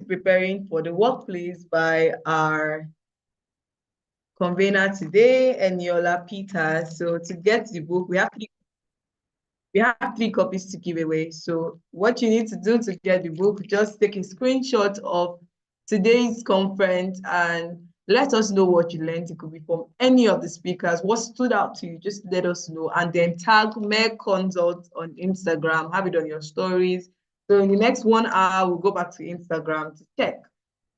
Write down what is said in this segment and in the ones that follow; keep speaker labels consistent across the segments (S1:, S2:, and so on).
S1: preparing for the workplace by our convener today, Eniola Peters. So to get the book, we have three copies to give away. So what you need to do to get the book, just take a screenshot of today's conference and let us know what you learned. It could be from any of the speakers. What stood out to you, just let us know. And then tag Meg Consult on Instagram, have it on your stories. So in the next 1 hour, we'll go back to Instagram to check.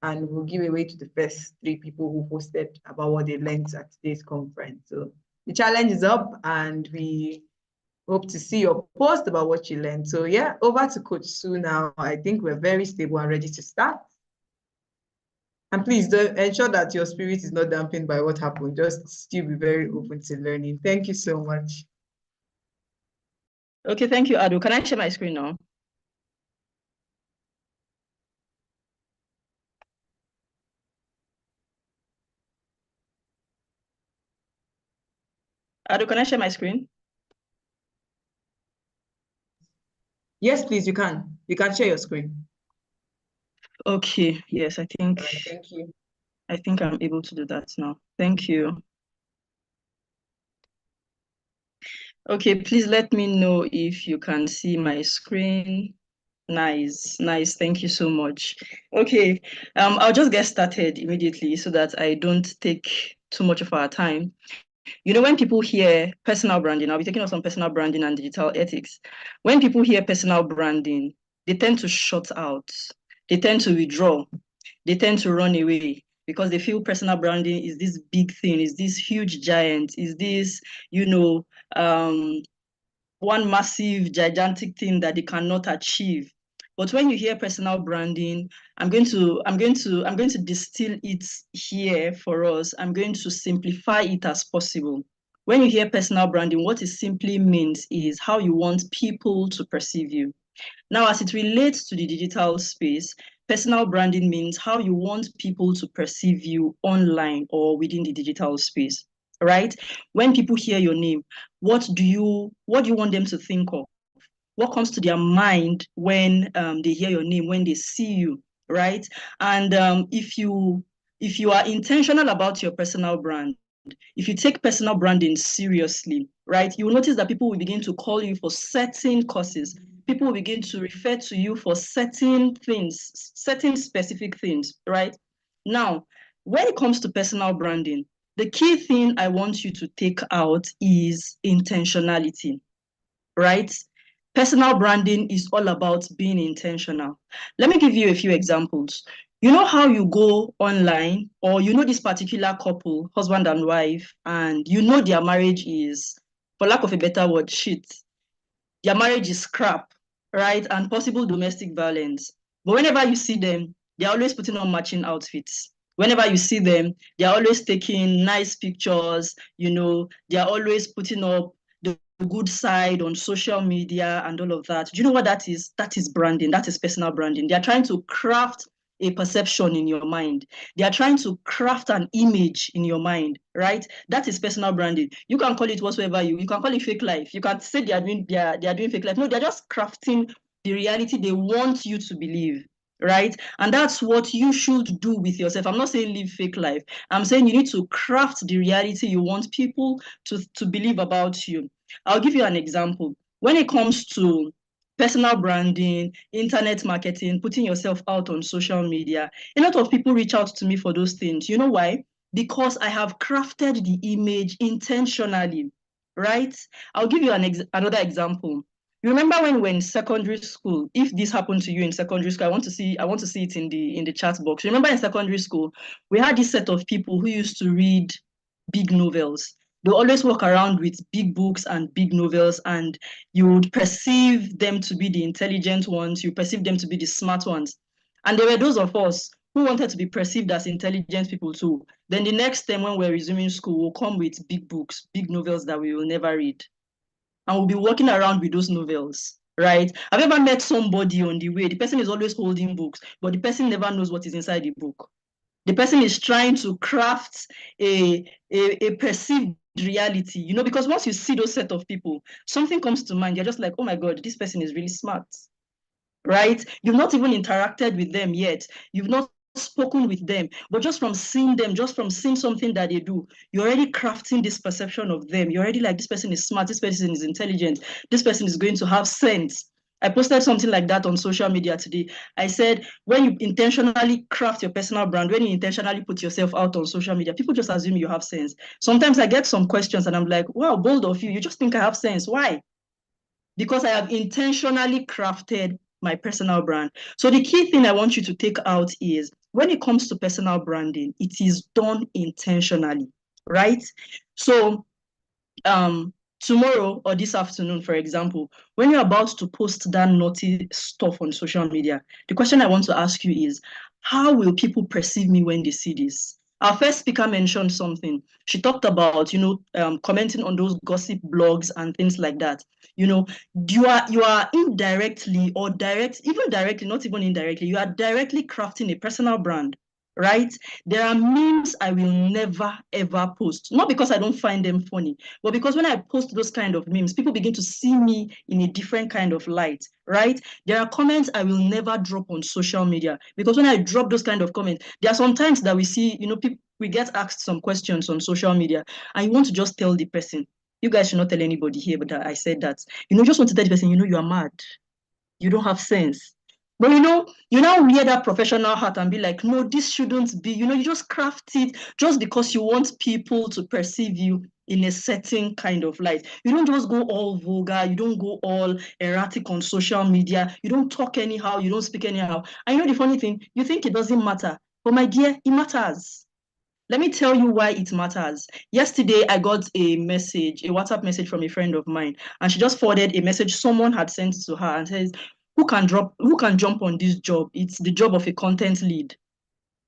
S1: And we'll give away to the first three people who posted about what they learned at today's conference. So the challenge is up and we hope to see your post about what you learned. So yeah, over to Coach Sue now. I think we're very stable and ready to start. And please ensure that your spirit is not dampened by what happened. Just still be very open to learning. Thank you so much.
S2: Okay, thank you, Adu. Can I share my screen now? Adu, can I share my screen?
S1: Yes, please, you can. You can share your screen.
S2: Okay, yes, I think.
S1: Right, thank you.
S2: I think I'm able to do that now. Thank you. Okay, please let me know if you can see my screen. Nice. Thank you so much. Okay, I'll just get started immediately so that I don't take too much of our time. You know, when people hear personal branding, I'll be taking us on personal branding and digital ethics. When people hear personal branding, they tend to shut out, they tend to withdraw, they tend to run away because they feel personal branding is this big thing, is this huge giant, is this, one massive, gigantic thing that they cannot achieve. But when you hear personal branding, I'm going to distill it here for us. I'm going to simplify it as possible. When you hear personal branding, what it simply means is how you want people to perceive you. Now, as it relates to the digital space, personal branding means how you want people to perceive you online or within the digital space, right? When people hear your name, what do you want them to think of? What comes to their mind when they hear your name, when they see you, right? And if you are intentional about your personal brand, if you take personal branding seriously, right, you will notice that people will begin to call you for certain causes. People will begin to refer to you for certain things, certain specific things, right? Now, when it comes to personal branding, the key thing I want you to take out is intentionality, right? Personal branding is all about being intentional. Let me give you a few examples. You know how you go online, or you know this particular couple, husband and wife, and you know their marriage is, for lack of a better word, shit. Their marriage is crap, right? And possible domestic violence. But whenever you see them, they're always putting on matching outfits. Whenever you see them, they're always taking nice pictures, they're always putting up the good side on social media and all of that. Do you know what that is? That is branding. That is personal branding. They're trying to craft a perception in your mind. They are trying to craft an image in your mind, right? That is personal branding. You can call it whatsoever you can call it fake life. You can say they are doing fake life. No, they're just crafting the reality they want you to believe, right? And that's what you should do with yourself. I'm not saying live fake life. I'm saying you need to craft the reality you want people to believe about you. I'll give you an example. When it comes to personal branding, internet marketing, putting yourself out on social media, a lot of people reach out to me for those things. You know why? Because I have crafted the image intentionally, right? I'll give you another example. You remember when we were in secondary school? If this happened to you in secondary school, I want to see it in the chat box. Remember in secondary school, we had this set of people who used to read big novels. They always walk around with big books and big novels, and you would perceive them to be the intelligent ones, you perceive them to be the smart ones. And there were those of us who wanted to be perceived as intelligent people too. Then the next time when we're resuming school, we'll come with big books, big novels that we will never read. And we'll be walking around with those novels, right? Have you ever met somebody on the way? The person is always holding books, but the person never knows what is inside the book. The person is trying to craft a perceived reality, because once you see those set of people, something comes to mind. You're just like, oh my God, this person is really smart. right? You've not even interacted with them yet. You've not spoken with them, but just from seeing them, just from seeing something that they do, you're already crafting this perception of them. You're already like, this person is smart, this person is intelligent, this person is going to have sense. I posted something like that on social media today. I said, when you intentionally craft your personal brand, when you intentionally put yourself out on social media, people just assume you have sense. Sometimes I get some questions and I'm like, wow, bold of you. You just think I have sense. Why? Because I have intentionally crafted my personal brand. So the key thing I want you to take out is when it comes to personal branding, it is done intentionally, right? So tomorrow or this afternoon, for example, when you're about to post that naughty stuff on social media, the question I want to ask you is, how will people perceive me when they see this? Our first speaker mentioned something. She talked about, commenting on those gossip blogs and things like that. You are indirectly or direct, even directly, not even indirectly, you are directly crafting a personal brand, right? There are memes I will never ever post, not because I don't find them funny, but because when I post those kind of memes, people begin to see me in a different kind of light, right? There are comments I will never drop on social media because when I drop those kind of comments, there are sometimes that we see, people, we get asked some questions on social media, and you want to just tell the person, you guys should not tell anybody here, but I said that, just want to tell the person, you are mad, you don't have sense. But you now wear that professional hat and be like, no, this shouldn't be. You just craft it just because you want people to perceive you in a certain kind of light. You don't just go all vulgar. You don't go all erratic on social media. You don't talk anyhow. You don't speak anyhow. And the funny thing, you think it doesn't matter. But my dear, it matters. Let me tell you why it matters. Yesterday, I got a message, a WhatsApp message from a friend of mine, and she just forwarded a message someone had sent to her and says, who can jump on this job? It's the job of a content lead.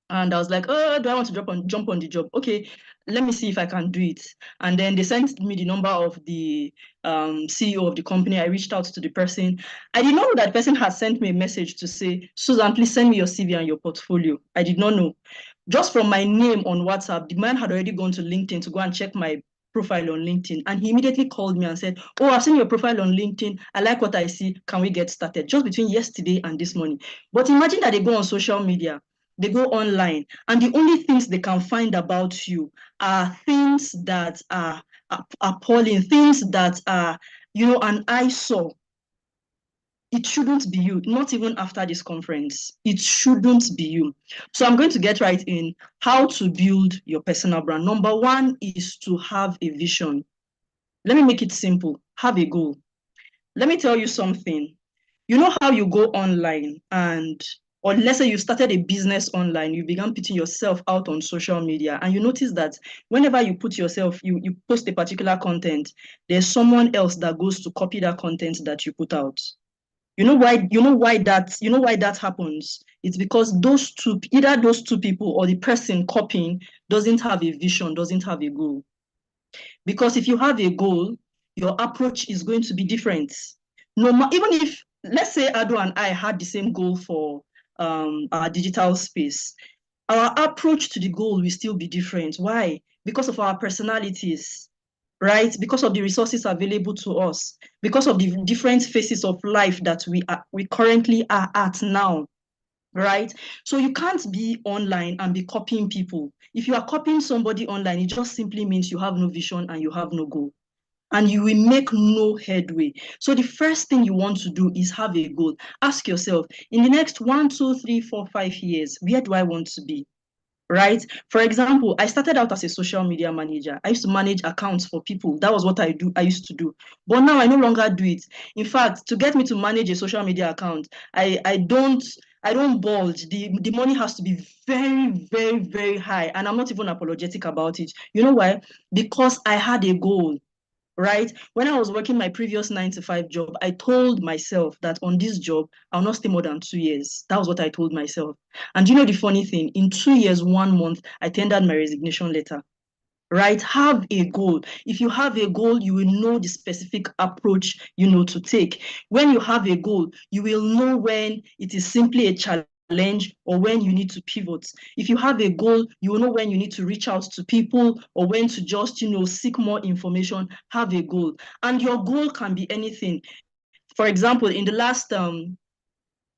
S2: And I was like, oh, do I want to jump on the job? Okay, let me see if I can do it. And then they sent me the number of the CEO of the company. I reached out to the person. I did not know that person had sent me a message to say, Susan, please send me your CV and your portfolio. I did not know. Just from my name on WhatsApp, the man had already gone to LinkedIn to go and check my profile on LinkedIn. And he immediately called me and said, oh, I've seen your profile on LinkedIn. I like what I see. Can we get started? Just between yesterday and this morning. But imagine that they go on social media, they go online, and the only things they can find about you are things that are appalling, things that are, an eyesore. It shouldn't be you, not even after this conference. It shouldn't be you. So I'm going to get right in how to build your personal brand. Number one is to have a vision. Let me make it simple. Have a goal. Let me tell you something. You know how you go online or let's say you started a business online, you began putting yourself out on social media, and you notice that whenever you put yourself, you post a particular content, there's someone else that goes to copy that content that you put out. You know why that happens? It's because either those two people or the person copying doesn't have a vision, doesn't have a goal. Because if you have a goal, your approach is going to be different. Even if, let's say, Ado and I had the same goal for our digital space, our approach to the goal will still be different. Why? Because of our personalities, right? Because of the resources available to us, because of the different phases of life that we currently are at now, right? So you can't be online and be copying people. If you are copying somebody online, it just simply means you have no vision and you have no goal, and you will make no headway. So the first thing you want to do is have a goal. Ask yourself, in the next 1, 2, 3, 4, 5 years, where do I want to be? Right? For example, I started out as a social media manager. I used to manage accounts for people. That was what I used to do. But now I no longer do it. In fact, to get me to manage a social media account, I don't bulge. The money has to be very, very, very high. And I'm not even apologetic about it. You know why? Because I had a goal. Right? When I was working my previous 9 to 5 job, I told myself that on this job, I'll not stay more than 2 years. That was what I told myself. And the funny thing, in 2 years, 1 month, I tendered my resignation letter. Right? Have a goal. If you have a goal, you will know the specific approach, to take. When you have a goal, you will know when it is simply a challenge or when you need to pivot. If you have a goal, you will know when you need to reach out to people or when to just, seek more information. Have a goal. And your goal can be anything. For example, in the last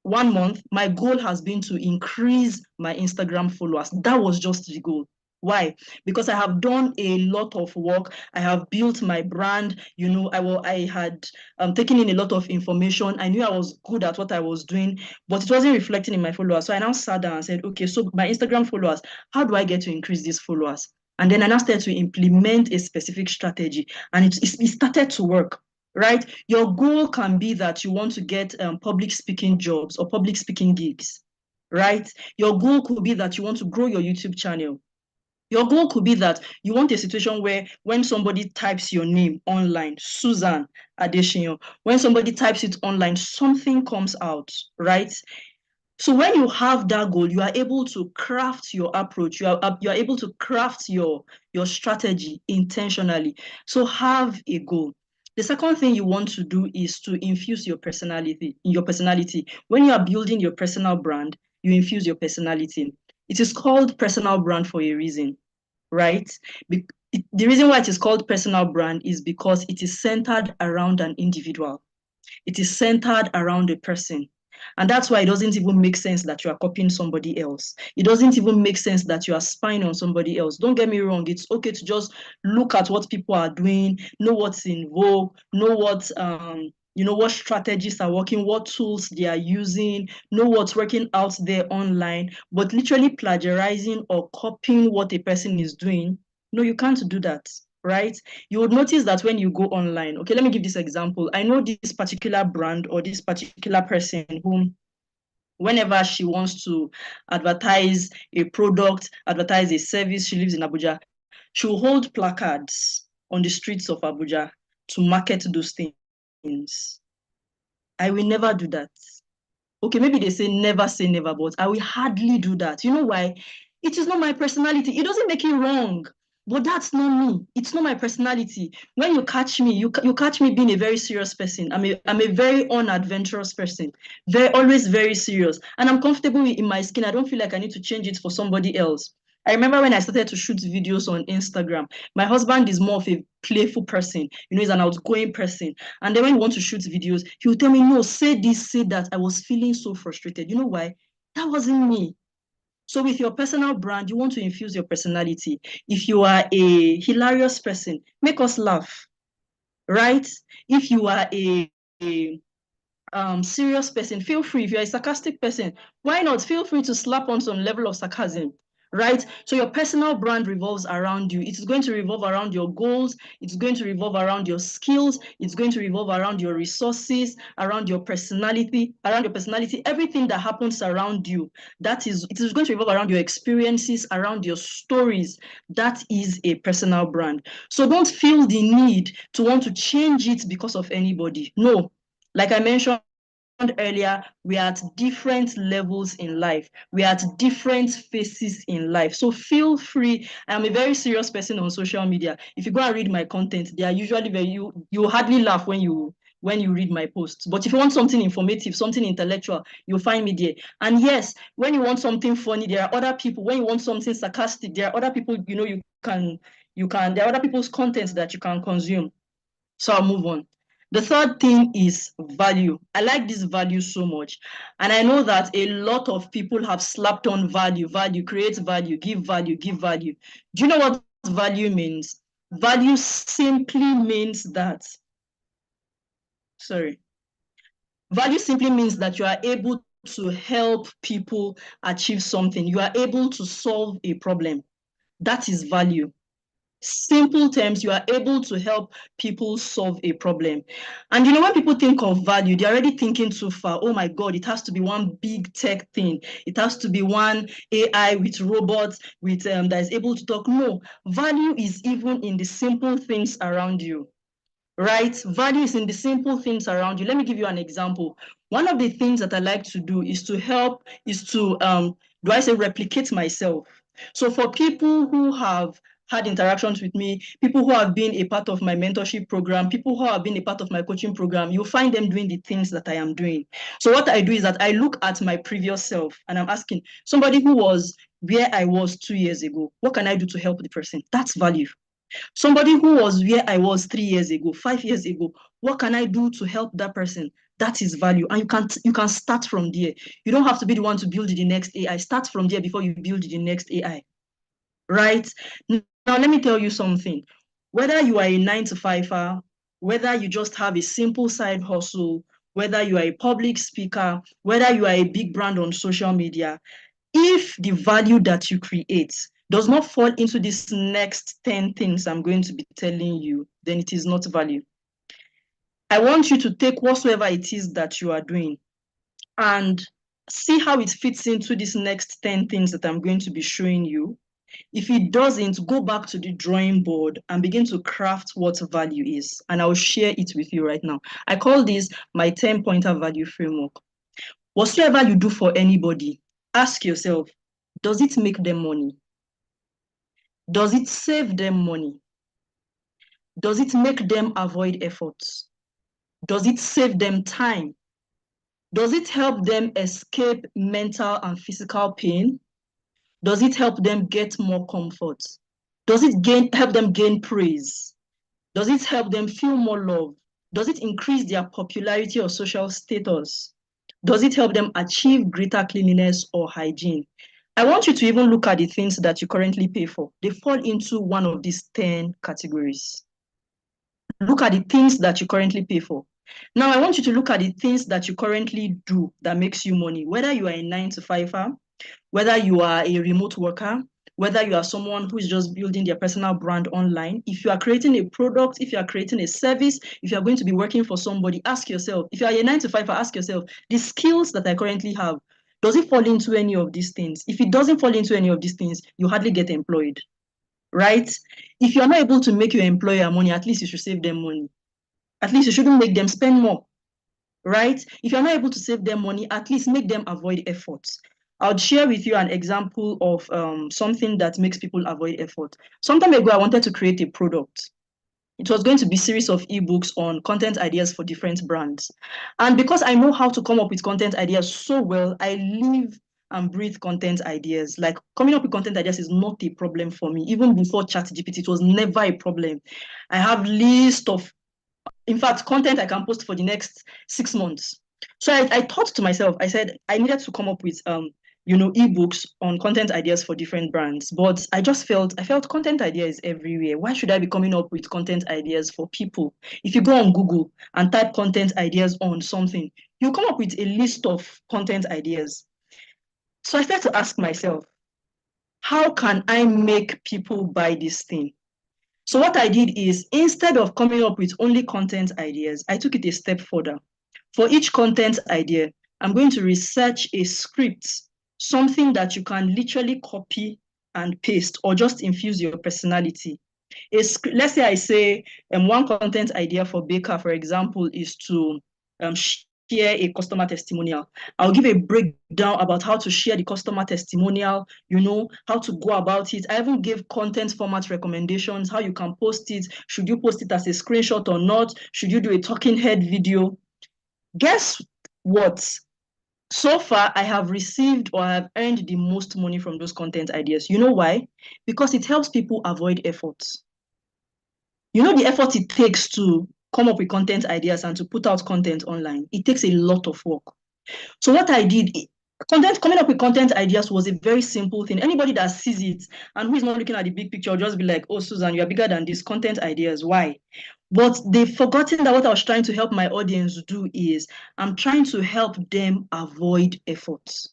S2: 1 month, my goal has been to increase my Instagram followers. That was just the goal. Why? Because I have done a lot of work. I have built my brand. I had taken in a lot of information. I knew I was good at what I was doing, but it wasn't reflecting in my followers. So I now sat down and said, okay, so my Instagram followers, how do I get to increase these followers? And then I now started to implement a specific strategy, and it started to work. Right? Your goal can be that you want to get public speaking jobs or public speaking gigs, right? Your goal could be that you want to grow your YouTube channel. Your goal could be that you want a situation where when somebody types your name online, Susan Adesiyan, when somebody types it online, something comes out, right? So when you have that goal, you are able to craft your approach. You are able to craft your strategy intentionally. So have a goal. The second thing you want to do is to infuse your personality in your personality. When you are building your personal brand, you infuse your personality. It is called personal brand for a reason, right? The reason why it is called personal brand is because it is centered around an individual. It is centered around a person. And that's why it doesn't even make sense that you are copying somebody else. It doesn't even make sense that you are spying on somebody else. Don't get me wrong. It's okay to just look at what people are doing, know what's in vogue, know what strategies are working, what tools they are using, know what's working out there online. But literally plagiarizing or copying what a person is doing, no, you can't do that, right? You would notice that when you go online, okay, let me give this example. I know this particular brand or this particular person whom, whenever she wants to advertise a product, advertise a service, she lives in Abuja, she'll hold placards on the streets of Abuja to market those things. I will never do that. Okay, maybe they say never, but I will hardly do that. You know why? It is not my personality. It doesn't make it wrong, but that's not me. It's not my personality. When you catch me, you catch me being a very serious person. I'm a very unadventurous person, always very serious, and I'm comfortable in my skin. I don't feel like I need to change it for somebody else. I remember when I started to shoot videos on Instagram, my husband is more of a playful person. He's an outgoing person. And then when we want to shoot videos, he will tell me, no, say this, say that. I was feeling so frustrated. You know why? That wasn't me. So with your personal brand, you want to infuse your personality. If you are a hilarious person, make us laugh, right? If you are a serious person, feel free. If you're a sarcastic person, why not? Feel free to slap on some level of sarcasm, right? So your personal brand revolves around you. It's going to revolve around your goals. It's going to revolve around your skills. It's going to revolve around your resources, around your personality, everything that happens around you. It is going to revolve around your experiences, around your stories. That is a personal brand. So don't feel the need to want to change it because of anybody. No, like I mentioned earlier, we are at different levels in life. We are at different phases in life. So feel free. I'm a very serious person on social media. If you go and read my content, they are usually you hardly laugh when you read my posts. But if you want something informative, something intellectual, you'll find me there. And yes, when you want something funny, there are other people. When you want something sarcastic, there are other people, there are other people's contents that you can consume. So I'll move on. The third thing is value. I like this value so much. And I know that a lot of people have slapped on value, create value, give value, give value. Do you know what value means? Value simply means that, sorry. Value simply means that you are able to help people achieve something. You are able to solve a problem. That is value. Simple terms, you are able to help people solve a problem. And when people think of value, they're already thinking too far. Oh my God, it has to be one big tech thing. It has to be one AI with robots that is able to talk. No, value is even in the simple things around you, right? Value is in the simple things around you. Let me give you an example. One of the things that I like to do is to replicate myself. So for people who have had interactions with me, people who have been a part of my mentorship program, people who have been a part of my coaching program, you'll find them doing the things that I am doing. So what I do is that I look at my previous self and I'm asking somebody who was where I was 2 years ago, what can I do to help the person? That's value. Somebody who was where I was 3 years ago, 5 years ago, what can I do to help that person? That is value. And you can start from there. You don't have to be the one to build the next AI. Start from there before you build the next AI. Right? Now, let me tell you something. Whether you are a 9 to 5er, whether you just have a simple side hustle, whether you are a public speaker, whether you are a big brand on social media, if the value that you create does not fall into these next 10 things I'm going to be telling you, then it is not value. I want you to take whatsoever it is that you are doing and see how it fits into these next 10 things that I'm going to be showing you. If it doesn't, go back to the drawing board and begin to craft what value is. And I'll share it with you right now. I call this my 10-pointer value framework. Whatsoever you do for anybody, ask yourself, does it make them money? Does it save them money? Does it make them avoid efforts? Does it save them time? Does it help them escape mental and physical pain? Does it help them get more comfort? Does it help them gain praise? Does it help them feel more love? Does it increase their popularity or social status? Does it help them achieve greater cleanliness or hygiene? I want you to even look at the things that you currently pay for. They fall into one of these 10 categories. Look at the things that you currently pay for. Now, I want you to look at the things that you currently do that makes you money, whether you are a 9 to 5er, whether you are a remote worker, whether you are someone who is just building their personal brand online. If you are creating a product, if you are creating a service, if you are going to be working for somebody, ask yourself, if you are a 9 to 5er, ask yourself, the skills that I currently have, does it fall into any of these things? If it doesn't fall into any of these things, you hardly get employed, right? If you're not able to make your employer money, at least you should save them money. At least you shouldn't make them spend more, right? If you're not able to save them money, at least make them avoid efforts. I'll share with you an example of something that makes people avoid effort. Some time ago, I wanted to create a product. It was going to be a series of ebooks on content ideas for different brands. And because I know how to come up with content ideas so well, I live and breathe content ideas. Like coming up with content ideas is not a problem for me. Even before ChatGPT, it was never a problem. I have list of, in fact, content I can post for the next 6 months. So I thought to myself, I said I needed to come up with ebooks on content ideas for different brands. But I felt content ideas everywhere. Why should I be coming up with content ideas for people? If you go on Google and type content ideas on something, you come up with a list of content ideas. So I started to ask myself, how can I make people buy this thing? So what I did is, instead of coming up with only content ideas, I took it a step further. For each content idea, I'm going to research a script, something that you can literally copy and paste or just infuse your personality. Let's say I say one content idea for Baker, for example, is to share a customer testimonial. I'll give a breakdown about how to share the customer testimonial, how to go about it. I even give content format recommendations, how you can post it. Should you post it as a screenshot or not? Should you do a talking head video? Guess what? So far, I have received or I have earned the most money from those content ideas. You know why? Because it helps people avoid efforts. You know the effort it takes to come up with content ideas and to put out content online. It takes a lot of work. So what I did, coming up with content ideas was a very simple thing. Anybody that sees it and who is not looking at the big picture will just be like, oh, Susan, you're bigger than these content ideas. Why? But they've forgotten that what I was trying to help my audience do is I'm trying to help them avoid efforts.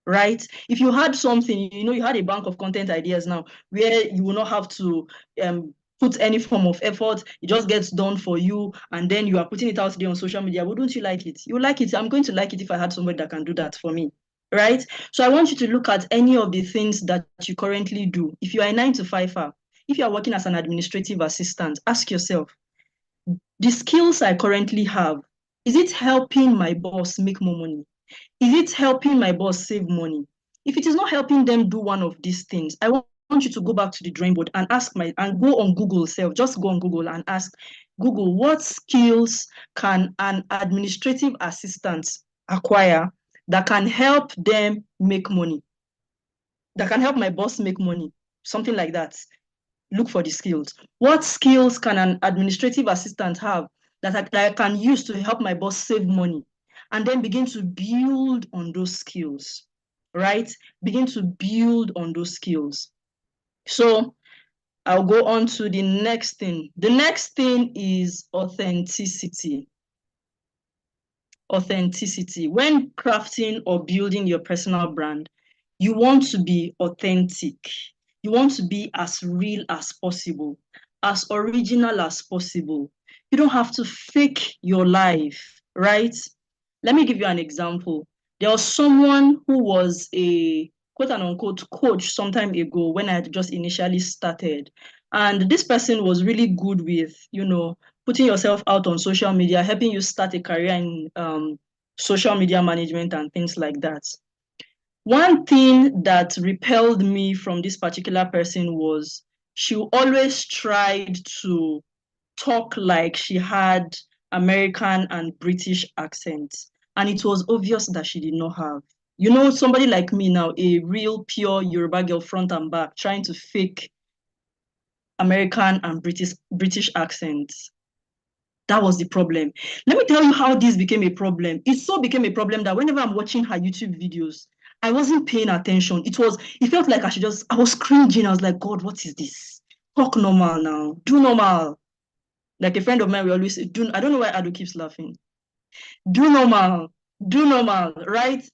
S2: Right? If you had something, you had a bank of content ideas now where you will not have to put any form of effort, it just gets done for you, and then you are putting it out there on social media, wouldn't you like it? You like it. I'm going to like it if I had somebody that can do that for me, right? So I want you to look at any of the things that you currently do. If you are a 9 to 5er, if you are working as an administrative assistant, ask yourself, the skills I currently have, is it helping my boss make more money? Is it helping my boss save money? If it is not helping them do one of these things, I want you to go back to the drawing board and go on Google self. Just go on Google and ask Google, what skills can an administrative assistant acquire that can help them make money? That can help my boss make money? Something like that. Look for the skills. What skills can an administrative assistant have that I can use to help my boss save money? and then begin to build on those skills, right? Begin to build on those skills. So I'll go on to the next thing. The next thing is authenticity. Authenticity. When crafting or building your personal brand, you want to be authentic. You want to be as real as possible, as original as possible. You don't have to fake your life, right? Let me give you an example. There was someone who was a quote and unquote coach some time ago when I had just initially started. And this person was really good with, putting yourself out on social media, helping you start a career in social media management and things like that. One thing that repelled me from this particular person was she always tried to talk like she had American and British accents. And it was obvious that she did not have. Somebody like me now, a real pure Yoruba girl front and back, trying to fake American and British accents. That was the problem. Let me tell you how this became a problem. It so became a problem that whenever I'm watching her YouTube videos, I wasn't paying attention. It felt like I was cringing. I was like, God, what is this? Talk normal now. Do normal. Like a friend of mine, we always say, I don't know why Ado keeps laughing. Do normal. Do normal, right?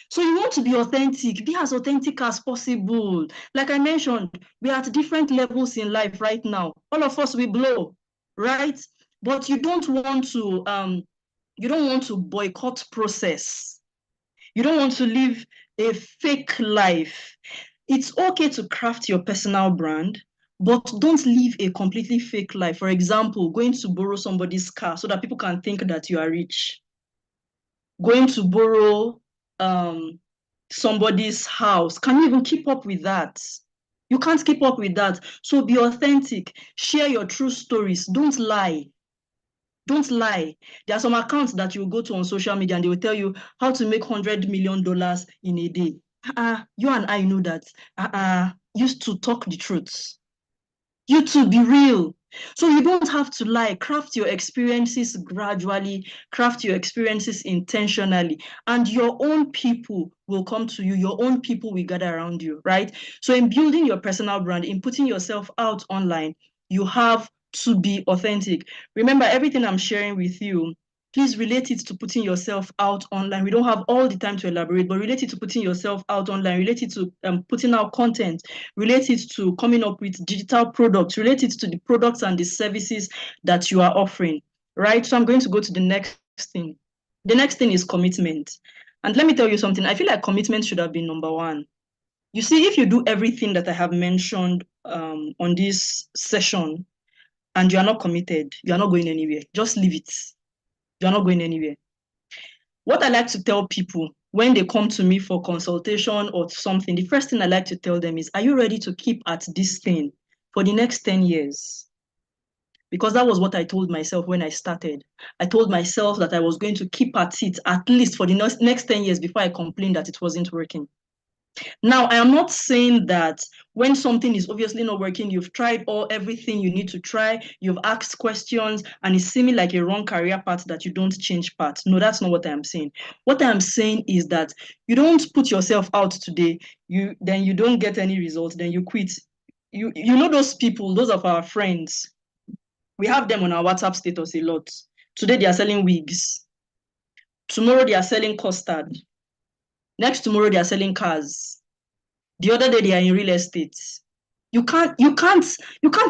S2: So you want to be authentic. Be as authentic as possible. Like I mentioned, we're at different levels in life right now. All of us, we blow, right? But you don't want to boycott process. You don't want to live a fake life. It's okay to craft your personal brand, but don't live a completely fake life. For example, going to borrow somebody's car so that people can think that you are rich. Going to borrow somebody's house. Can you even keep up with that? You can't keep up with that. So be authentic. Share your true stories. Don't lie. Don't lie. There are some accounts that you go to on social media and they will tell you how to make $100 million in a day. You and I know that. Used to talk the truth. You to be real. So you don't have to lie. Craft your experiences gradually, craft your experiences intentionally, and your own people will come to you. Your own people will gather around you, right? So in building your personal brand, in putting yourself out online, you have to be authentic. Remember, everything I'm sharing with you, please relate it to putting yourself out online. We don't have all the time to elaborate, but relate it to putting yourself out online, relate it to putting out content, relate it to coming up with digital products, relate it to the products and the services that you are offering, right? So I'm going to go to the next thing. The next thing is commitment. And let me tell you something, I feel like commitment should have been number one. You see, if you do everything that I have mentioned on this session and you are not committed, you are not going anywhere. Just leave it. You are not going anywhere. What I like to tell people when they come to me for consultation or something, the first thing I like to tell them is, are you ready to keep at this thing for the next 10 years? Because that was what I told myself when I started. I told myself that I was going to keep at it at least for the next 10 years before I complained that it wasn't working. Now, I am not saying that when something is obviously not working, you've tried everything you need to try, you've asked questions, and it's seeming like a wrong career path that you don't change path. No, that's not what I'm saying. What I'm saying is that you don't put yourself out today, then you don't get any results, then you quit. You know those people, those of our friends, we have them on our WhatsApp status a lot. Today they are selling wigs. Tomorrow they are selling custard. Next tomorrow they are selling cars. The other day they are in real estate. You can't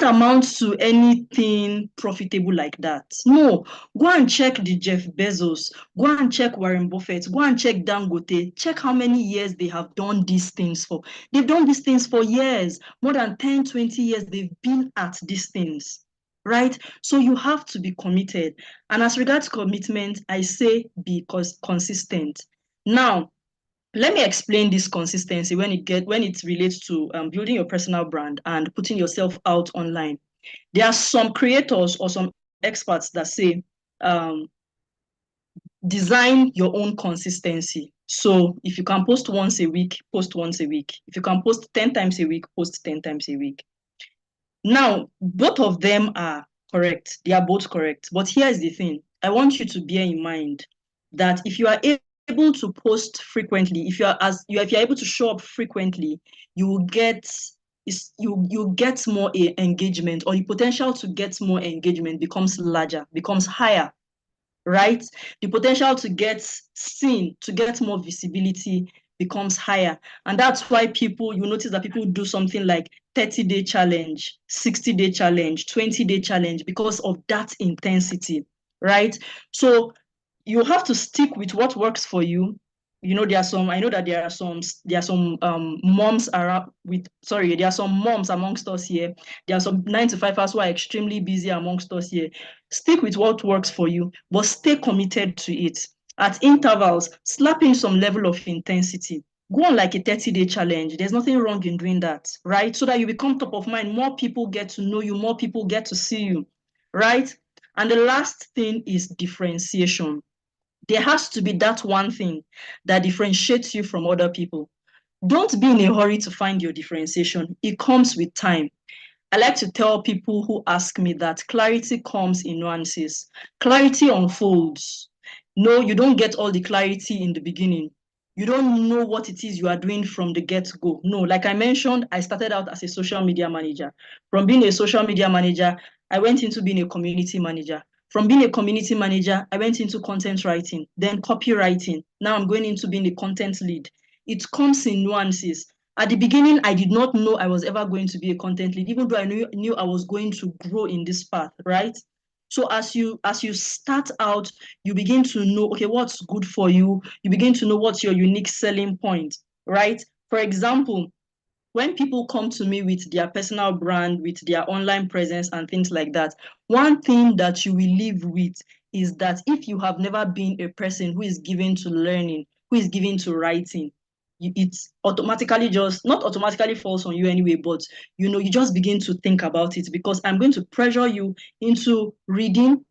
S2: amount to anything profitable like that. No, go and check the Jeff Bezos, go and check Warren Buffett, go and check Dangote, check how many years they have done these things for. They've done these things for years, more than 10, 20 years they've been at these things, right? So you have to be committed. And as regards commitment, I say be consistent. Now, let me explain this consistency when it relates to building your personal brand and putting yourself out online. There are some creators or some experts that say design your own consistency. So if you can post once a week, post once a week. If you can post 10 times a week, post 10 times a week. Now, both of them are correct. They are both correct. But here's the thing. I want you to bear in mind that if you are able to post frequently, if you're able to show up frequently, you will get you get more engagement, or the potential to get more engagement becomes larger, becomes higher, right? The potential to get seen, to get more visibility becomes higher. And that's why you notice that people do something like 30-day challenge, 60-day challenge, 20-day challenge, because of that intensity, right? So you have to stick with what works for you. I know that there are some moms around with, sorry, there are some moms amongst us here. There are some 9 to 5 hours who are extremely busy amongst us here. Stick with what works for you, but stay committed to it. At intervals, slap in some level of intensity. Go on like a 30-day challenge. There's nothing wrong in doing that, right? So that you become top of mind. More people get to know you, more people get to see you, right? And the last thing is differentiation. There has to be that one thing that differentiates you from other people. Don't be in a hurry to find your differentiation. It comes with time. I like to tell people who ask me that clarity comes in nuances. Clarity unfolds. No, you don't get all the clarity in the beginning. You don't know what it is you are doing from the get-go. No, like I mentioned, I started out as a social media manager. From being a social media manager, I went into being a community manager. From being a community manager, I went into content writing, then copywriting. Now I'm going into being a content lead. It comes in nuances. At the beginning, I did not know I was ever going to be a content lead, even though I knew I was going to grow in this path, right? So as you start out, you begin to know, okay, what's good for you. You begin to know what's your unique selling point, right? For example, when people come to me with their personal brand, with their online presence and things like that, one thing that you will live with is that if you have never been a person who is given to learning, who is given to writing, it's automatically just not automatically falls on you anyway, but you just begin to think about it, because I'm going to pressure you into reading.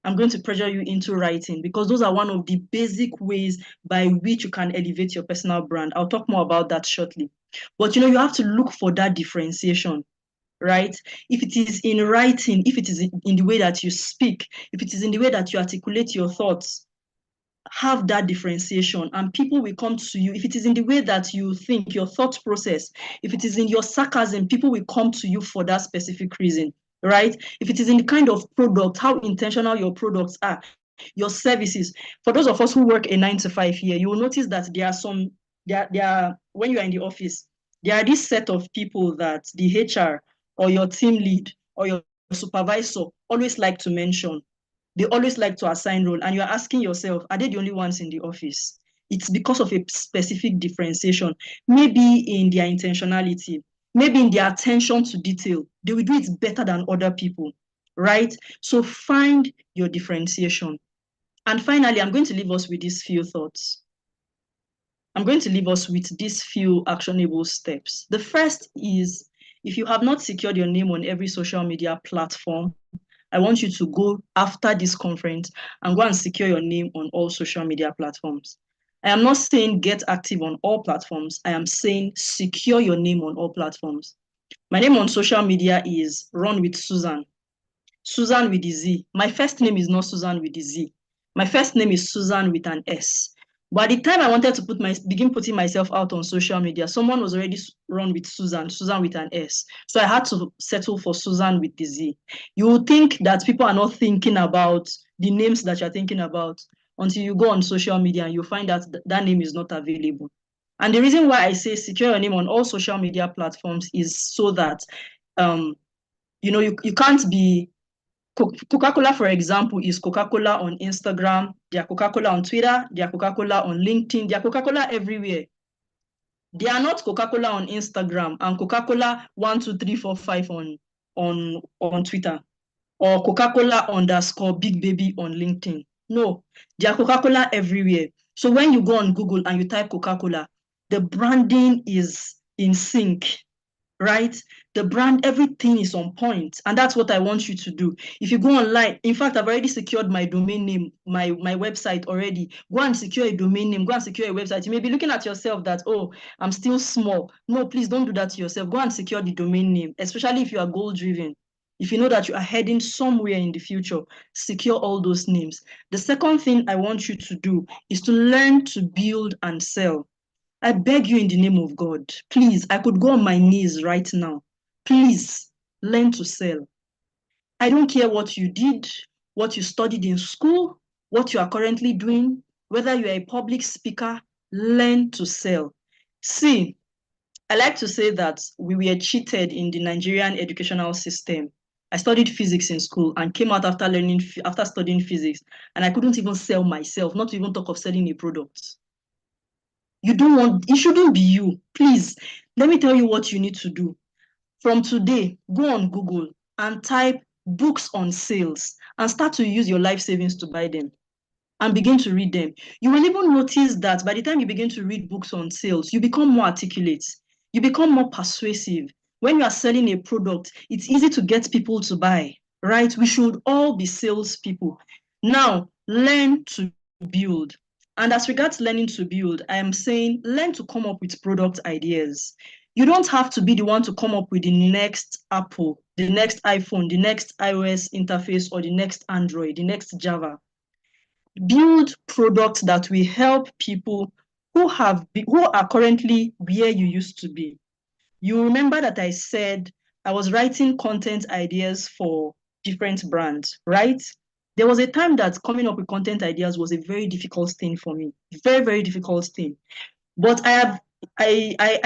S2: I'm going to pressure you into writing, because those are one of the basic ways by which you can elevate your personal brand. I'll talk more about that shortly. But you have to look for that differentiation, right? If it is in writing, if it is in the way that you speak, if it is in the way that you articulate your thoughts, have that differentiation, and people will come to you. If it is in the way that you think, your thought process, if it is in your sarcasm, people will come to you for that specific reason, right? If it is in the kind of product, how intentional your products are, your services. For those of us who work a 9 to 5 here, you will notice that when you are in the office, there are this set of people that the HR or your team lead or your supervisor always like to mention. They always like to assign role, and you're asking yourself, are they the only ones in the office? It's because of a specific differentiation, maybe in their intentionality, maybe in their attention to detail. They will do it better than other people, right? So find your differentiation. And finally, I'm going to leave us with these few thoughts. I'm going to leave us with these few actionable steps. The first is, if you have not secured your name on every social media platform, I want you to go after this conference and go and secure your name on all social media platforms. I am not saying get active on all platforms. I am saying secure your name on all platforms. My name on social media is Run with Susan. Susan with the Z. My first name is not Susan with the Z. My first name is Susan with an S. But at the time I wanted to begin putting myself out on social media, someone was already run with Susan with an S. So I had to settle for Susan with the Z. You would think that people are not thinking about the names that you're thinking about until you go on social media and you find that that name is not available. And the reason why I say secure your name on all social media platforms is so that you can't be Coca-Cola, for example, is Coca-Cola on Instagram, they are Coca-Cola on Twitter, they are Coca-Cola on LinkedIn, they are Coca-Cola everywhere. They are not Coca-Cola on Instagram and Coca-Cola 12345 on Twitter, or Coca-Cola underscore big baby on LinkedIn. No, they are Coca-Cola everywhere. So when you go on Google and you type Coca-Cola, the branding is in sync, right? The brand, everything is on point. And that's what I want you to do. If you go online, in fact, I've already secured my domain name, my website already. Go and secure a domain name, go and secure a website. You may be looking at yourself that, oh, I'm still small. No, please don't do that to yourself. Go and secure the domain name, especially if you are goal driven. If you know that you are heading somewhere in the future, secure all those names. The second thing I want you to do is to learn to build and sell. I beg you in the name of God, please, I could go on my knees right now. Please learn to sell. I don't care what you did, what you studied in school, what you are currently doing, whether you are a public speaker, learn to sell. See, I like to say that we were cheated in the Nigerian educational system. I studied physics in school and came out after studying physics, and I couldn't even sell myself, not to even talk of selling a product. It shouldn't be you. Please, let me tell you what you need to do. From today, go on Google and type books on sales and start to use your life savings to buy them and begin to read them. You will even notice that by the time you begin to read books on sales, you become more articulate, you become more persuasive. When you are selling a product, it's easy to get people to buy, right? We should all be salespeople. Now, learn to build. And as regards learning to build, I am saying learn to come up with product ideas. You don't have to be the one to come up with the next Apple, the next iPhone, the next iOS interface, or the next Android, the next Java. Build products that will help people who are currently where you used to be. You remember that I said I was writing content ideas for different brands, right? There was a time that coming up with content ideas was a very difficult thing for me. Very, very difficult thing. But I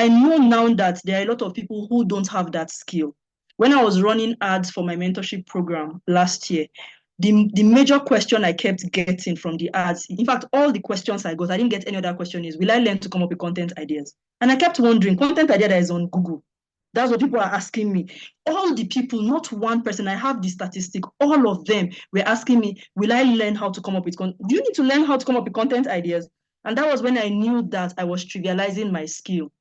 S2: know now that there are a lot of people who don't have that skill. When I was running ads for my mentorship program last year, the major question I kept getting from the ads, in fact, all the questions I got, I didn't get any other question is, will I learn to come up with content ideas? And I kept wondering, content idea that is on Google. That's what people are asking me. All the people, not one person, I have the statistic, all of them were asking me, will I learn how to come up with content? Do you need to learn how to come up with content ideas? And that was when I knew that I was trivializing my skill.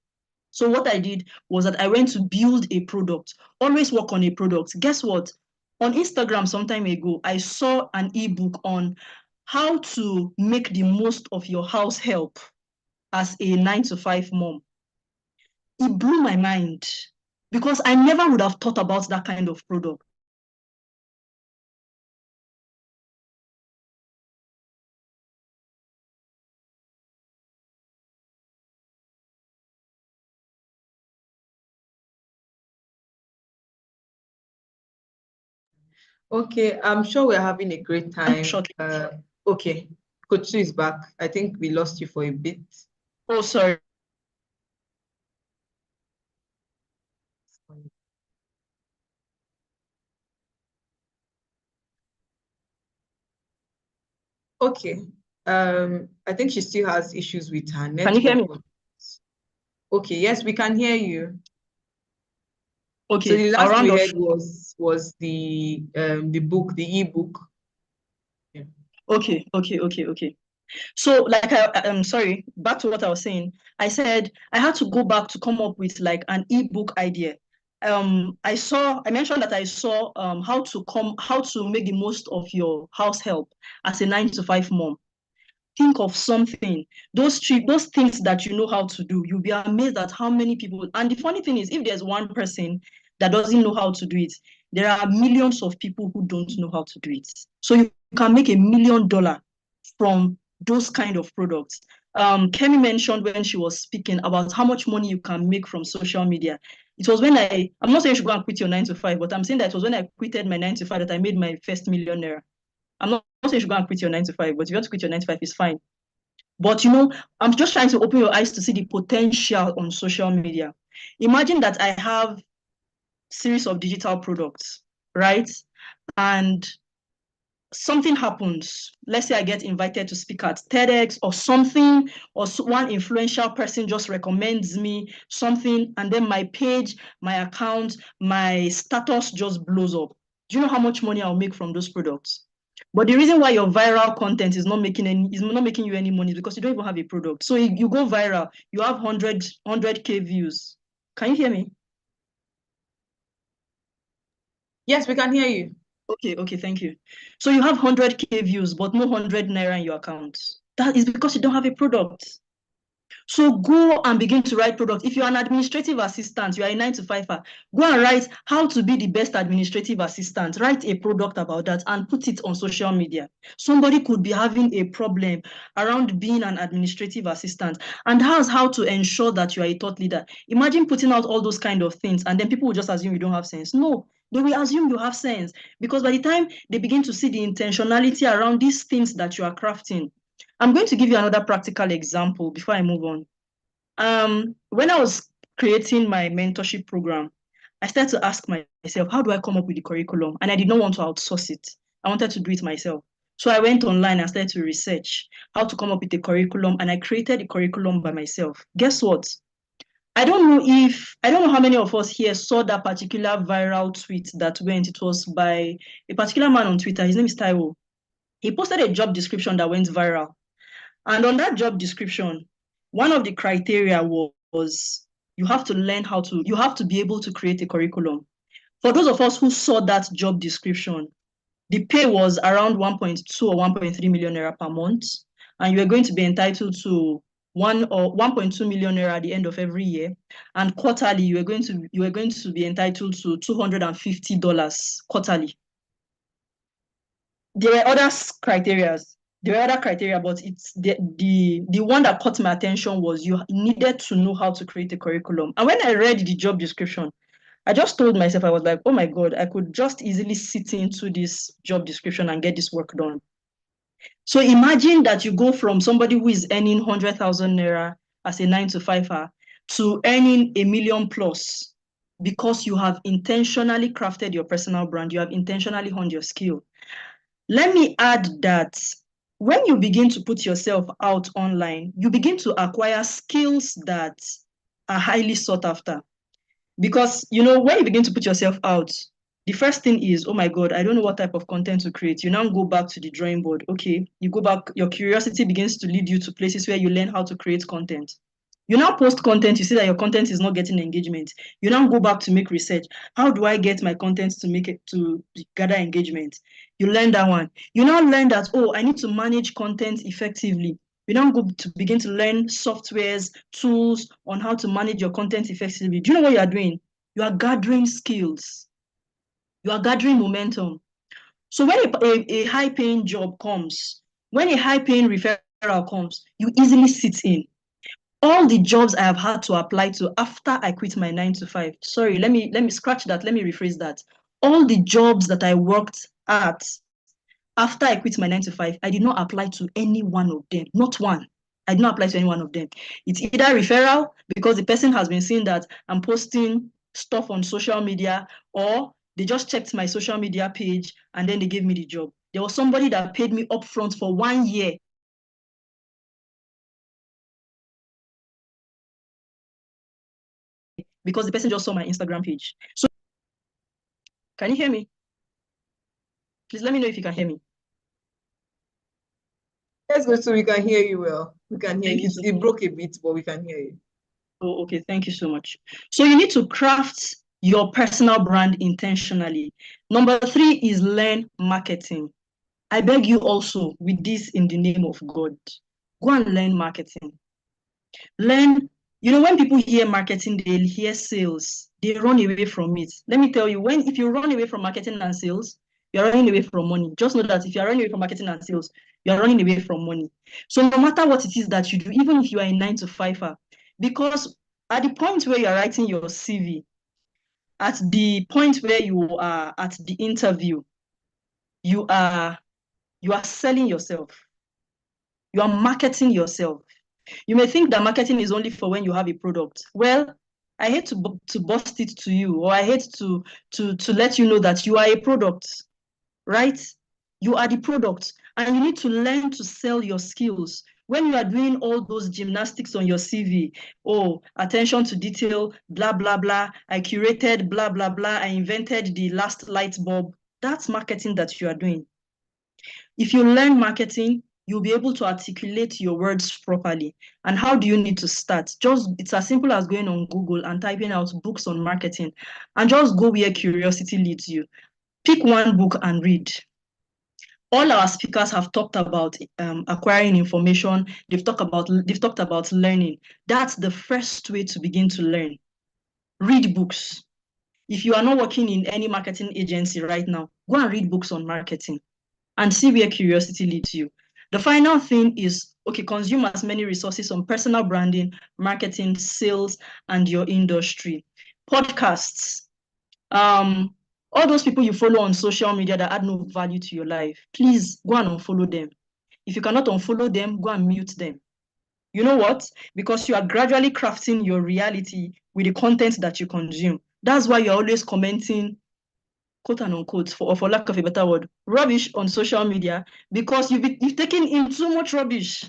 S2: So what I did was that I went to build a product, always work on a product. Guess what? On Instagram some time ago, I saw an ebook on how to make the most of your house help as a 9 to 5 mom. It blew my mind because I never would have thought about that kind of product.
S1: Okay, I'm sure we're having a great time.
S2: Shortly.
S1: Okay, Coach Sue is back. I think we lost you for a bit.
S2: Oh, sorry.
S1: Okay. I think she still has issues with her
S2: Can you hear
S1: network.
S2: me?
S1: Okay, yes, we can hear you. So
S2: Okay,
S1: the
S2: I'll
S1: last
S2: round
S1: we
S2: off.
S1: heard was the book, the ebook. Yeah.
S2: Okay. So, like, I'm sorry, back to what I was saying. I said I had to go back to come up with like an ebook idea. I mentioned that I saw how to make the most of your house help as a 9 to 5 mom. Think of something, those things that you know how to do. You'll be amazed at how many people. And the funny thing is, if there's one person that doesn't know how to do it, there are millions of people who don't know how to do it. So you can make $1 million from those kind of products. Kemi mentioned when she was speaking about how much money you can make from social media. It was when I'm not saying you should go and quit your 9 to 5, but I'm saying that it was when I quitted my 9 to 5 that I made my first millionaire. I'm not saying you should go and quit your 9 to 5, but if you want to quit your 9 to 5, it's fine. But I'm just trying to open your eyes to see the potential on social media. Imagine that I have series of digital products, right? And something happens. Let's say I get invited to speak at TEDx or something, or one influential person just recommends me something, and then my page, my account, my status just blows up. Do you know how much money I'll make from those products? But the reason why your viral content is not making you any money is because you don't even have a product. So you go viral, you have 100K views. Can you hear me?
S1: Yes, we can hear you.
S2: Okay, thank you. So you have 100K views, but no 100 naira in your account. That is because you don't have a product. So go and begin to write products. If you're an administrative assistant, you are a 9 to 5er, go and write how to be the best administrative assistant. Write a product about that and put it on social media. Somebody could be having a problem around being an administrative assistant, and that's how to ensure that you are a thought leader. Imagine putting out all those kind of things and then people will just assume you don't have sense. No, they will assume you have sense, because by the time they begin to see the intentionality around these things that you are crafting. I'm going to give you another practical example before I move on. When I was creating my mentorship program, I started to ask myself, how do I come up with the curriculum? And I did not want to outsource it. I wanted to do it myself. So I went online and started to research how to come up with the curriculum, and I created the curriculum by myself. Guess what? I don't know how many of us here saw that particular viral tweet that went. It was by a particular man on Twitter. His name is Taiwo. He posted a job description that went viral. And on that job description, one of the criteria was you have to be able to create a curriculum. For those of us who saw that job description, the pay was around 1.2 or 1.3 million naira per month, and you are going to be entitled to 1.2 million naira at the end of every year, and quarterly you are going to be entitled to $250 quarterly. There were other criteria. But it's the one that caught my attention was you needed to know how to create a curriculum. And when I read the job description, I just told myself, I was like, oh my God, I could just easily sit into this job description and get this work done. So imagine that you go from somebody who is earning 100,000 naira as a 9 to 5er to earning a million plus, because you have intentionally crafted your personal brand, you have intentionally honed your skill. Let me add that when you begin to put yourself out online, you begin to acquire skills that are highly sought after. Because, when you begin to put yourself out, the first thing is, oh my God, I don't know what type of content to create. You now go back to the drawing board. Okay, you go back, your curiosity begins to lead you to places where you learn how to create content. You now post content, you see that your content is not getting engagement. You now go back to make research. How do I get my content to gather engagement? You learn that one. You now learn that, oh, I need to manage content effectively. You now go to begin to learn softwares, tools on how to manage your content effectively. Do you know what you are doing? You are gathering skills. You are gathering momentum. So when a high-paying job comes, when a high-paying referral comes, you easily sit in. All the jobs I have had to apply to after I quit my 9 to 5. Sorry, let me scratch that. Let me rephrase that. All the jobs that I worked at after I quit my 9 to 5, I did not apply to any one of them. Not one. I did not apply to any one of them. It's either referral, because the person has been seeing that I'm posting stuff on social media, or they just checked my social media page and then they gave me the job. There was somebody that paid me upfront for 1 year. Because the person just saw my Instagram page. So, can you hear me? Please let me know if you can hear me.
S1: Yes, good. So we can hear you well. We can hear you. It broke a bit, but we can hear you.
S2: Oh, okay. Thank you so much. So you need to craft your personal brand intentionally. Number 3 is learn marketing. I beg you also, with this in the name of God, go and learn marketing. Learn, when people hear marketing, they hear sales, they run away from it. Let me tell you, if you run away from marketing and sales, you're running away from money. Just know that if you're running away from marketing and sales, you're running away from money. So no matter what it is that you do, even if you are a 9 to 5er, because at the point where you're writing your CV, at the point where you are at the interview, you are selling yourself. You are marketing yourself. You may think that marketing is only for when you have a product. Well, I hate to bust it to you, or I hate to let you know that you are a product, right? You are the product, and you need to learn to sell your skills. When you are doing all those gymnastics on your CV, oh, attention to detail, blah, blah, blah, I curated, blah, blah, blah, I invented the last light bulb, that's marketing that you are doing. If you learn marketing, you'll be able to articulate your words properly. And how do you need to start? It's as simple as going on Google and typing out books on marketing, and just go where curiosity leads you. Pick one book and read. All our speakers have talked about acquiring information. They've talked about learning. That's the first way to begin to learn. Read books. If you are not working in any marketing agency right now, go and read books on marketing and see where curiosity leads you. The final thing is, okay, consume as many resources on personal branding, marketing, sales, and your industry. Podcasts. All those people you follow on social media that add no value to your life, please go and unfollow them. If you cannot unfollow them, go and mute them. You know what? Because you are gradually crafting your reality with the content that you consume. That's why you're always commenting, quote and unquote, for lack of a better word, rubbish on social media, because you've taken in too much rubbish,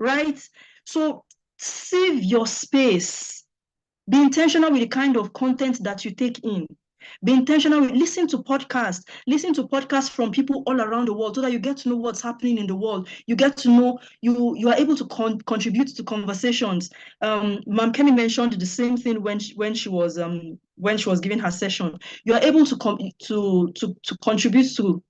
S2: right? So save your space. Be intentional with the kind of content that you take in. Be intentional with listen to podcasts from people all around the world so that you get to know what's happening in the world. You get to know you are able to contribute to conversations. Ma'am Kemi mentioned the same thing when she was giving her session. You are able to contribute to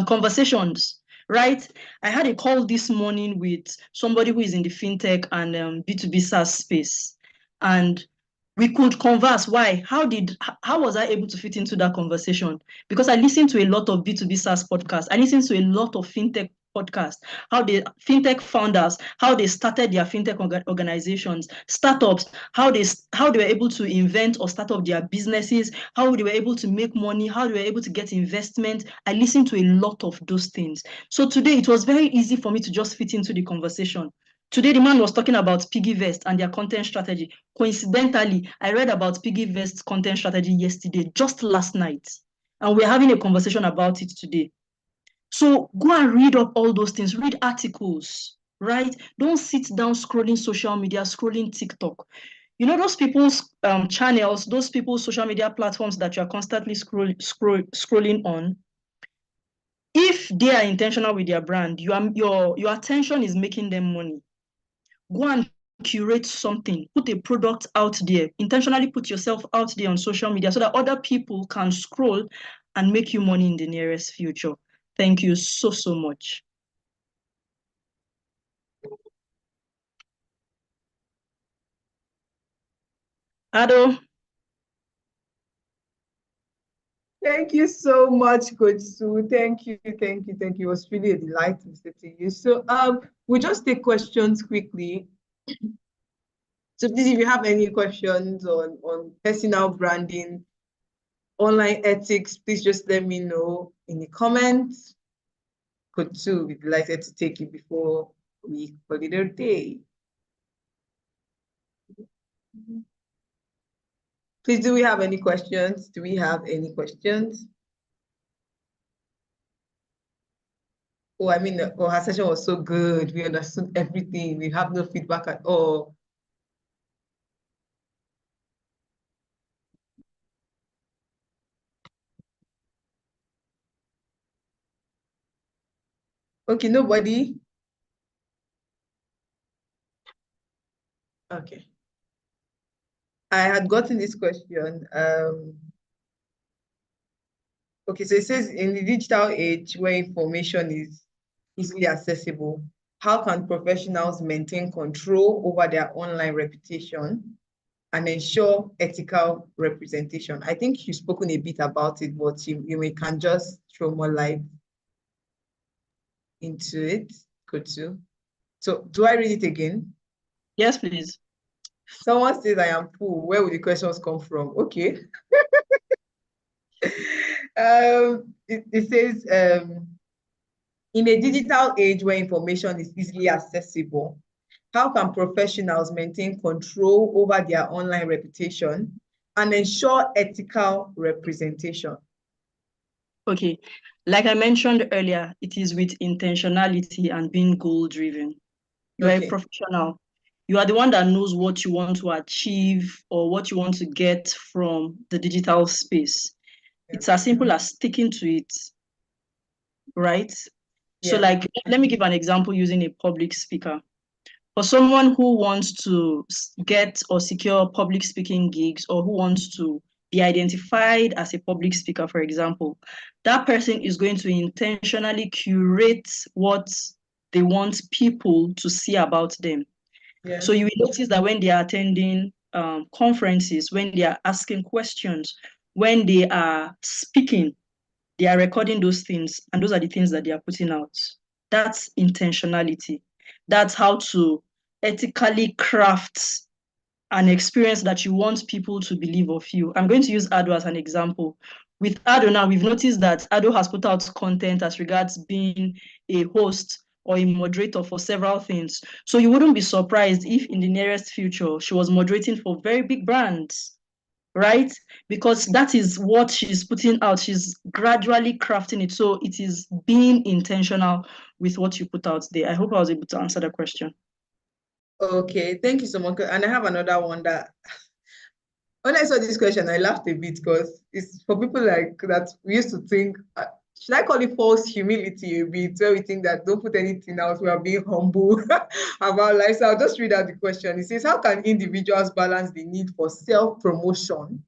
S2: conversations, right? I had a call this morning with somebody who is in the fintech and B2B SaaS space, and we could converse. Why? How was I able to fit into that conversation? Because I listened to a lot of B2B SaaS podcasts. I listened to a lot of fintech podcasts, how the fintech founders, how they started their fintech organizations, startups, how they were able to invent or start up their businesses, how they were able to make money, how they were able to get investment. I listened to a lot of those things. So today it was very easy for me to just fit into the conversation. Today, the man was talking about PiggyVest and their content strategy. Coincidentally, I read about PiggyVest's content strategy yesterday, just last night. And we're having a conversation about it today. So go and read up all those things, read articles, right? Don't sit down scrolling social media, scrolling TikTok. You know, those people's channels, those people's social media platforms that you're constantly scrolling on, if they are intentional with their brand, your attention is making them money. Go and curate something, put a product out there, intentionally put yourself out there on social media so that other people can scroll and make you money in the nearest future. Thank you so much. Ado.
S1: Thank you so much, Coach Sue. Thank you. It was really a delight to listen to you. So we'll just take questions quickly. So please, if you have any questions on personal branding, online ethics, please just let me know in the comments. Coach Sue will be delighted to take it before we call it a day. Please, do we have any questions? Oh, I mean, her session was so good. We understood everything. We have no feedback at all. Okay, nobody? Okay. I had gotten this question. Okay, so it says in the digital age where information is easily accessible, how can professionals maintain control over their online reputation and ensure ethical representation? I think you've spoken a bit about it, but you can just throw more light into it. Good too. So do I read it again?
S2: Yes, please.
S1: Someone says I am full. Where will the questions come from? Okay. It says, in a digital age where information is easily accessible, how can professionals maintain control over their online reputation and ensure ethical representation?
S2: Okay, like I mentioned earlier, it is with intentionality and being goal-driven. You are a professional. You are the one that knows what you want to achieve or what you want to get from the digital space. It's as simple as sticking to it, right? So like, let me give an example using a public speaker. For someone who wants to get or secure public speaking gigs or who wants to be identified as a public speaker, for example, that person is going to intentionally curate what they want people to see about them.
S1: Yes.
S2: So you will notice that when they are attending conferences, when they are asking questions, when they are speaking, they are recording those things, and those are the things that they are putting out. That's intentionality. That's how to ethically craft an experience that you want people to believe of you. I'm going to use Ado as an example. With Ado now, we've noticed that Ado has put out content as regards being a host or a moderator for several things. So you wouldn't be surprised if in the nearest future she was moderating for very big brands, right? Because that is what she's putting out. She's gradually crafting it. So it is being intentional with what you put out there. I hope I was able to answer the question.
S1: Okay, thank you so much. And I have another one that when I saw this question, I laughed a bit because it's for people like that. We used to think, should I call it false humility a bit, where we think that don't put anything out, we are being humble about life. So I'll just read out the question. It says, how can individuals balance the need for self-promotion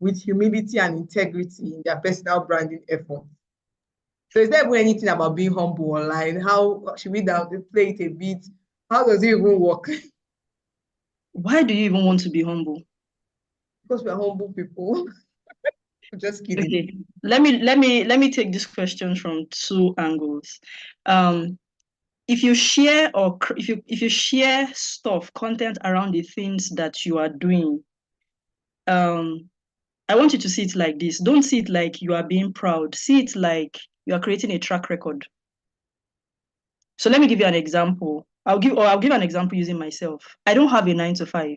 S1: with humility and integrity in their personal branding efforts? So is there even anything about being humble online? How should we play it a bit? How does it even work?
S2: Why do you even want to be humble?
S1: Because we're humble people. Just kidding.
S2: Okay, let me take this question from two angles. If you share or if you share stuff, content around the things that you are doing, I want you to see it like this. Don't see it like you are being proud. See it like you are creating a track record. So let me give you an example. I'll give an example using myself. I don't have a 9 to 5,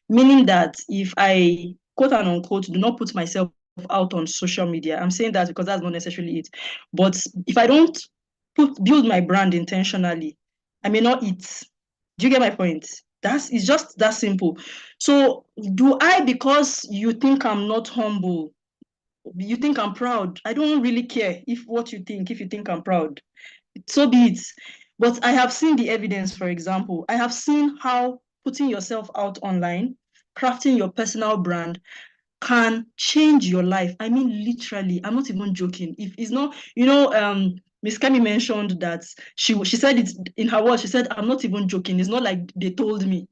S2: meaning that if I quote and unquote do not put myself out on social media, I'm saying that because that's not necessarily it. But if I don't build my brand intentionally, I may not eat. Do you get my point? It's just that simple. So do I, because you think I'm not humble, you think I'm proud? I don't really care if you think I'm proud, so be it. But I have seen the evidence, for example. I have seen how putting yourself out online, crafting your personal brand can change your life. I mean, literally, I'm not even joking. If it's not, Miss Kemi mentioned that she said it in her words. She said, I'm not even joking. It's not like they told me.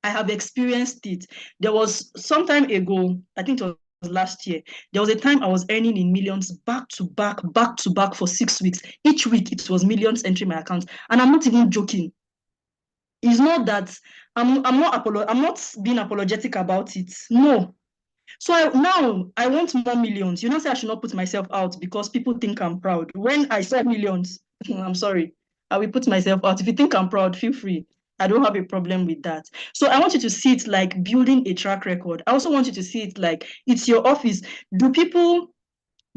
S2: I have experienced it. There was some time ago, I think it was last year, there was a time I was earning in millions back to back for 6 weeks. Each week it was millions entering my account. And I'm not even joking. It's not that I'm not being apologetic about it. No. So now I want more millions. You know, say I should not put myself out because people think I'm proud. When I said millions, I'm sorry, I will put myself out. If you think I'm proud, feel free. I don't have a problem with that. So I want you to see it like building a track record. I also want you to see it like it's your office. Do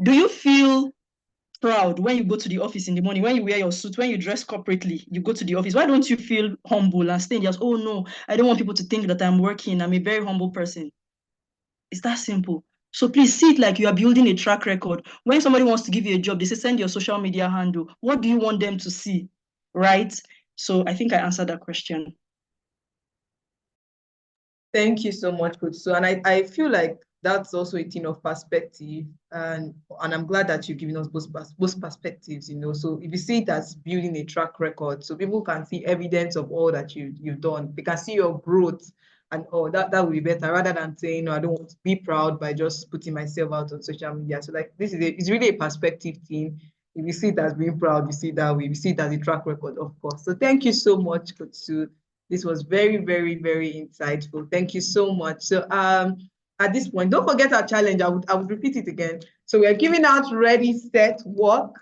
S2: you feel proud when you go to the office in the morning, when you wear your suit, when you dress corporately, you go to the office? Why don't you feel humble and stay in just, oh no, I don't want people to think that I'm working. I'm a very humble person. It's that simple. So please see it like you are building a track record. When somebody wants to give you a job, they say send your social media handle. What do you want them to see? Right? So I think I answered that question.
S1: Thank you so much, Coach. So, and I feel like that's also a thing of perspective, and I'm glad that you've given us both perspectives. So if you see it as building a track record, so people can see evidence of all that you've done, they can see your growth, and that would be better rather than saying, no, I don't want to be proud by just putting myself out on social media. So like it's really a perspective thing. If you see it as being proud, you see it that way. If you see it as a track record, of course. So thank you so much, Coach Sue. This was very, very, very insightful. Thank you so much. So at this point, don't forget our challenge. I would repeat it again. So we are giving out ready, set, work,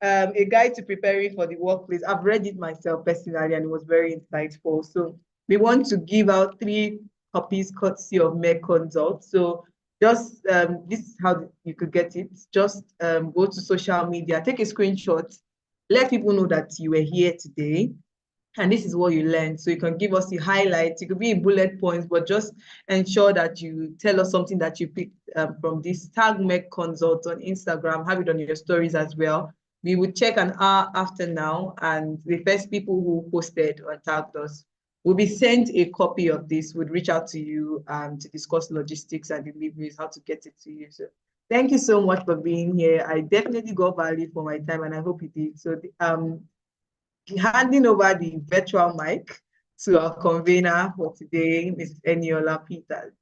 S1: a guide to preparing for the workplace. I've read it myself personally, and it was very insightful. So we want to give out 3 copies courtesy of Meg Consult. So just this is how you could get it. Just go to social media, take a screenshot, let people know that you were here today and this is what you learned. So you can give us the highlights. It could be in bullet points, but just ensure that you tell us something that you picked from this. Tag Meg Consult on Instagram. Have it on your stories as well. We would check an hour after now, and the first people who posted or tagged us will be sent a copy of this. Would reach out to you to discuss logistics and deliveries, how to get it to you. So thank you so much for being here. I definitely got value for my time, and I hope you did. So handing over the virtual mic to our convener for today, Ms. Eniola Peters.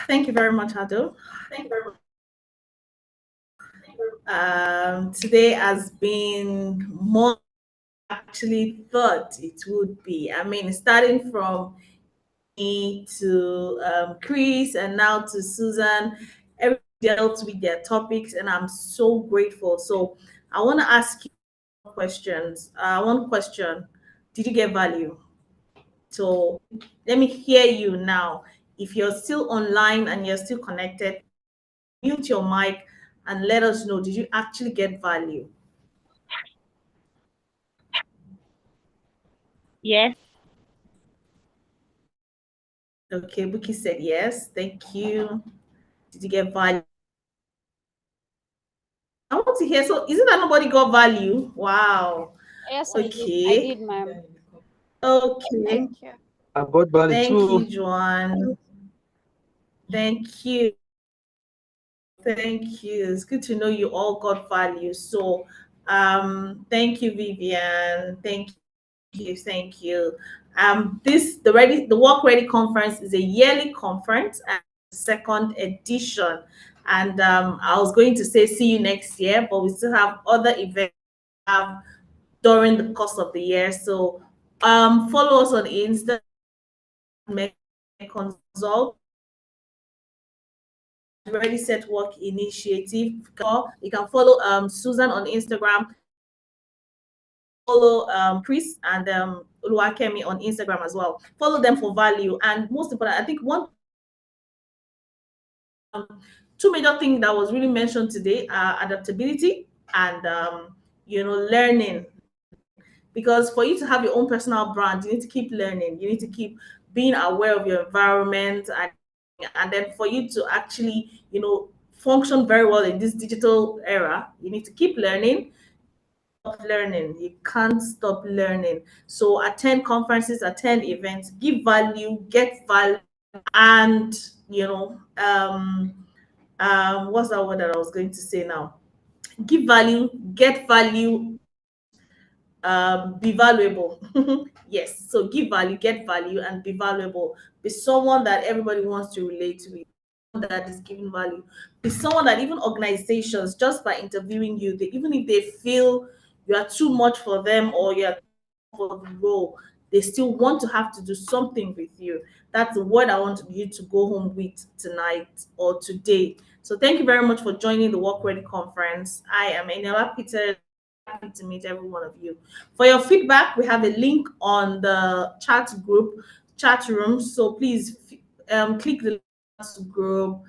S3: Thank you very much, Ado. Today has been more actually thought it would be. I mean, starting from me to Chris and now to Susan, everyone dealt with their topics, and I'm so grateful. So I want to ask you questions. One question: did you get value? So let me hear you now. If you're still online and you're still connected, mute your mic and let us know, did you actually get value?
S4: Yes.
S3: Okay, Buki said yes. Thank you. Did you get value? I want to hear. So, isn't that nobody got value? Wow.
S4: Yes, I did. I
S3: Okay.
S4: did, ma'am.
S3: Okay.
S4: Thank you.
S5: I got value
S3: Thank
S5: too.
S3: you, Joanne. Thank you. Thank you. It's good to know you all got value. So, thank you, Vivian. Thank you. Thank you. The Work Ready Conference is a yearly conference and second edition. And I was going to say see you next year, but we still have other events during the course of the year. So follow us on Insta, consult Ready Set Work Initiative. You can follow Susan on Instagram, follow Chris and Oluwakemi on Instagram as well. Follow them for value. And most important, I think two major things that was really mentioned today are adaptability and learning. Because for you to have your own personal brand, you need to keep learning. You need to keep being aware of your environment, and then for you to actually function very well in this digital era, you need to keep learning. Learning, you can't stop learning. So attend conferences, attend events, give value, get value, and what's that word that I was going to say now? Give value, get value, be valuable. Yes, so give value, get value, and be valuable. Be someone that everybody wants to relate with, that is giving value. Be someone that even organizations, just by interviewing you, even if they feel you are too much for them or you're for the role, they still want to have to do something with you. That's the word I want you to go home with tonight or today. So thank you very much for joining the Work Ready Conference. I am Eniola Peter. Happy to meet every one of you. For your feedback, we have a link on the chat room. So please click the group,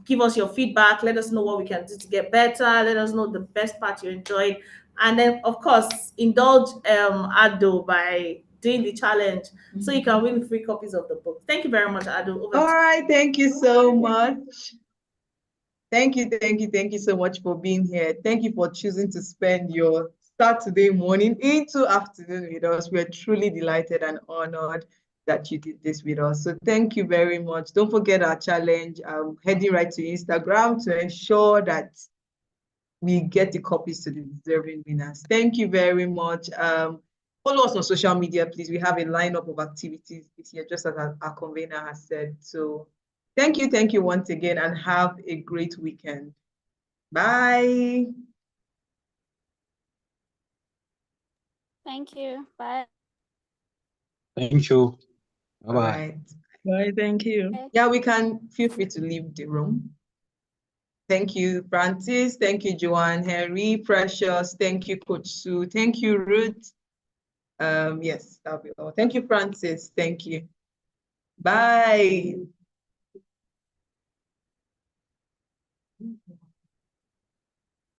S3: give us your feedback, let us know what we can do to get better, let us know the best part you enjoyed, and then of course indulge Ado by doing the challenge so you can win free copies of the book. Thank you very much, Ado.
S1: All right, thank you so much. Thank you so much for being here. Thank you for choosing to spend your Saturday morning into afternoon with us. We're truly delighted and honored that you did this with us. So thank you very much. Don't forget our challenge. Heading right to Instagram to ensure that we get the copies to the deserving winners. Thank you very much. Follow us on social media, please. We have a lineup of activities this year, just as our convener has said. So thank you once again, and have a great weekend. Bye.
S4: Thank you. Bye.
S5: Thank you. Bye
S1: All
S5: bye.
S1: right.
S2: Bye. Thank you.
S1: Yeah, we can feel free to leave the room. Thank you, Francis. Thank you, Joanne, Henry, Precious. Thank you, Coach Sue. Thank you, Ruth. Yes, that'll be all. Thank you, Francis. Thank you. Bye.